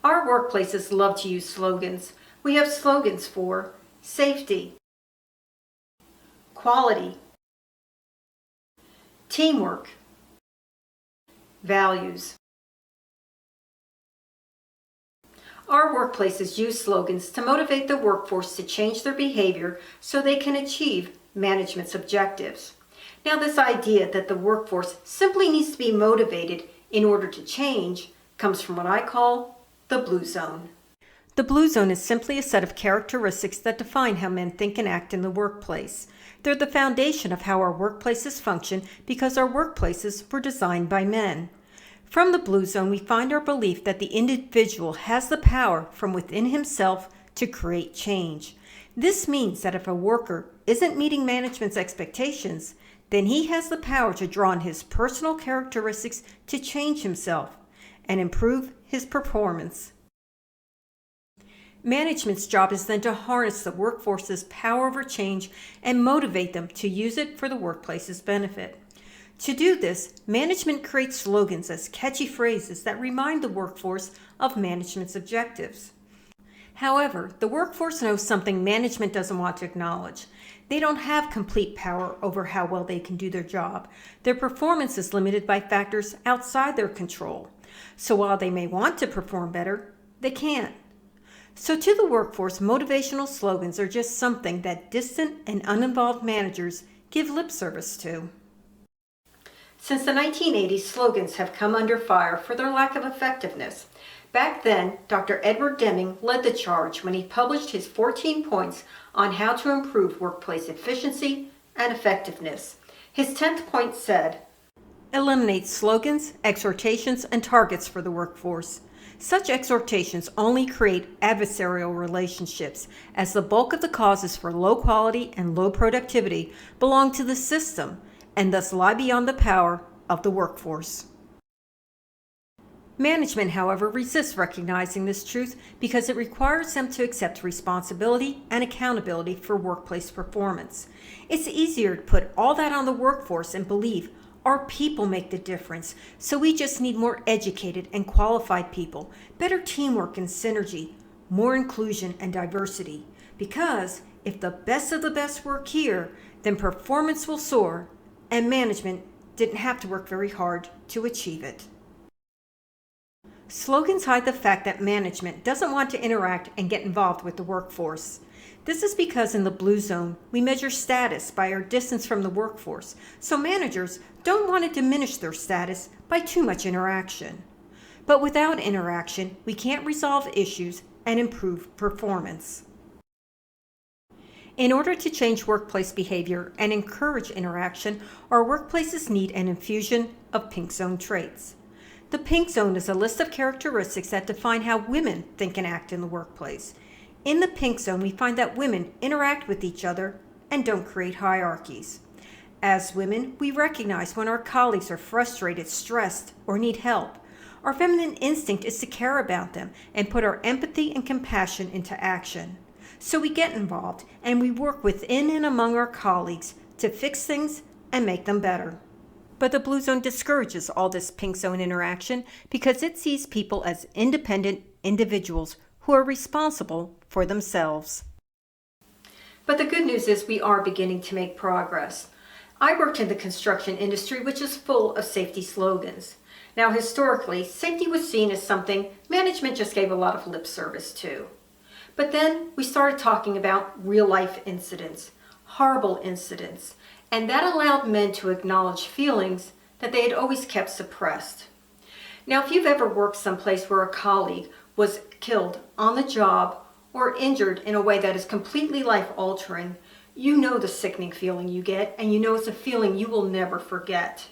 Our workplaces love to use slogans. We have slogans for safety, quality, teamwork, values. Our workplaces use slogans to motivate the workforce to change their behavior so they can achieve management's objectives. Now, this idea that the workforce simply needs to be motivated in order to change comes from what I call the blue zone. The blue zone is simply a set of characteristics that define how men think and act in the workplace. They're the foundation of how our workplaces function because our workplaces were designed by men. From the blue zone, we find our belief that the individual has the power from within himself to create change. This means that if a worker isn't meeting management's expectations, then he has the power to draw on his personal characteristics to change himself and improve his performance. Management's job is then to harness the workforce's power over change and motivate them to use it for the workplace's benefit. To do this, management creates slogans as catchy phrases that remind the workforce of management's objectives. However, the workforce knows something management doesn't want to acknowledge. They don't have complete power over how well they can do their job. Their performance is limited by factors outside their control. So while they may want to perform better, they can't. So to the workforce, motivational slogans are just something that distant and uninvolved managers give lip service to. Since the 1980s, slogans have come under fire for their lack of effectiveness. Back then, Dr. Edward Deming led the charge when he published his 14 points on how to improve workplace efficiency and effectiveness. His 10th point said, "Eliminate slogans, exhortations, and targets for the workforce. Such exhortations only create adversarial relationships, as the bulk of the causes for low quality and low productivity belong to the system and thus lie beyond the power of the workforce." Management, however, resists recognizing this truth because it requires them to accept responsibility and accountability for workplace performance. It's easier to put all that on the workforce and believe our people make the difference, so we just need more educated and qualified people, better teamwork and synergy, more inclusion and diversity. Because if the best of the best work here, then performance will soar, and management didn't have to work very hard to achieve it. Slogans hide the fact that management doesn't want to interact and get involved with the workforce. This is because in the blue zone, we measure status by our distance from the workforce, so managers don't want to diminish their status by too much interaction. But without interaction, we can't resolve issues and improve performance. In order to change workplace behavior and encourage interaction, our workplaces need an infusion of pink zone traits. The pink zone is a list of characteristics that define how women think and act in the workplace. In the pink zone, we find that women interact with each other and don't create hierarchies. As women, we recognize when our colleagues are frustrated, stressed, or need help. Our feminine instinct is to care about them and put our empathy and compassion into action. So we get involved and we work within and among our colleagues to fix things and make them better. But the blue zone discourages all this pink zone interaction because it sees people as independent individuals who are responsible for themselves. But the good news is we are beginning to make progress. I worked in the construction industry, which is full of safety slogans. Now, historically, safety was seen as something management just gave a lot of lip service to. But then we started talking about real-life incidents, horrible incidents, and that allowed men to acknowledge feelings that they had always kept suppressed. Now, if you've ever worked someplace where a colleague was killed on the job or injured in a way that is completely life-altering, you know the sickening feeling you get, and you know it's a feeling you will never forget.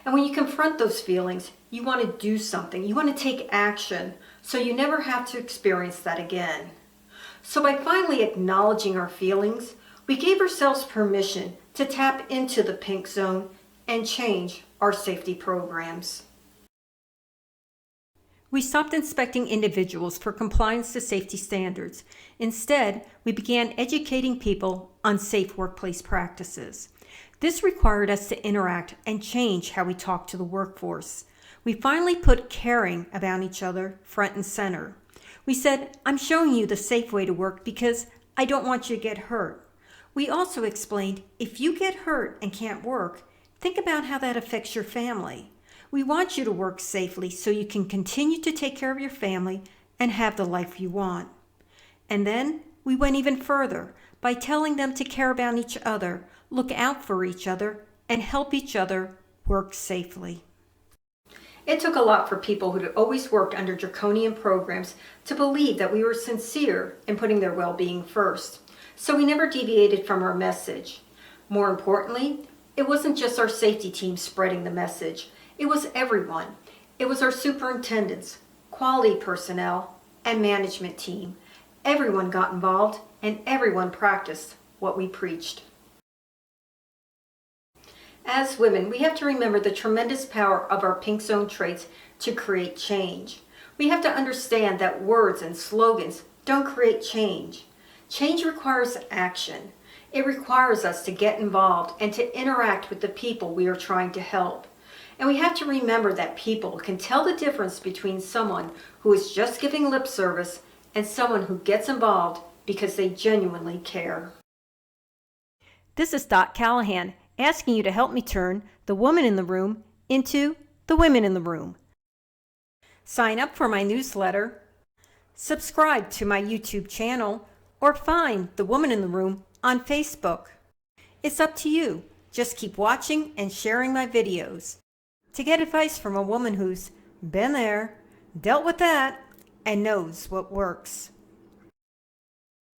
And when you confront those feelings, you want to do something. You want to take action so you never have to experience that again. So by finally acknowledging our feelings, we gave ourselves permission to tap into the pink zone and change our safety programs. We stopped inspecting individuals for compliance to safety standards. Instead, we began educating people on safe workplace practices. This required us to interact and change how we talk to the workforce. We finally put caring about each other front and center. We said, I'm showing you the safe way to work because I don't want you to get hurt. We also explained, if you get hurt and can't work, think about how that affects your family. We want you to work safely so you can continue to take care of your family and have the life you want. And then we went even further by telling them to care about each other, look out for each other, and help each other work safely. It took a lot for people who had always worked under draconian programs to believe that we were sincere in putting their well-being first. So we never deviated from our message. More importantly, it wasn't just our safety team spreading the message. It was everyone. It was our superintendents, quality personnel, and management team. Everyone got involved and everyone practiced what we preached. As women, we have to remember the tremendous power of our pink zone traits to create change. We have to understand that words and slogans don't create change. Change requires action. It requires us to get involved and to interact with the people we are trying to help. And we have to remember that people can tell the difference between someone who is just giving lip service and someone who gets involved because they genuinely care. This is Dot Callahan, asking you to help me turn the woman in the room into the women in the room. Sign up for my newsletter, subscribe to my YouTube channel, or find the Woman in the Room on Facebook. It's up to you. Just keep watching and sharing my videos. To get advice from a woman who's been there, dealt with that, and knows what works.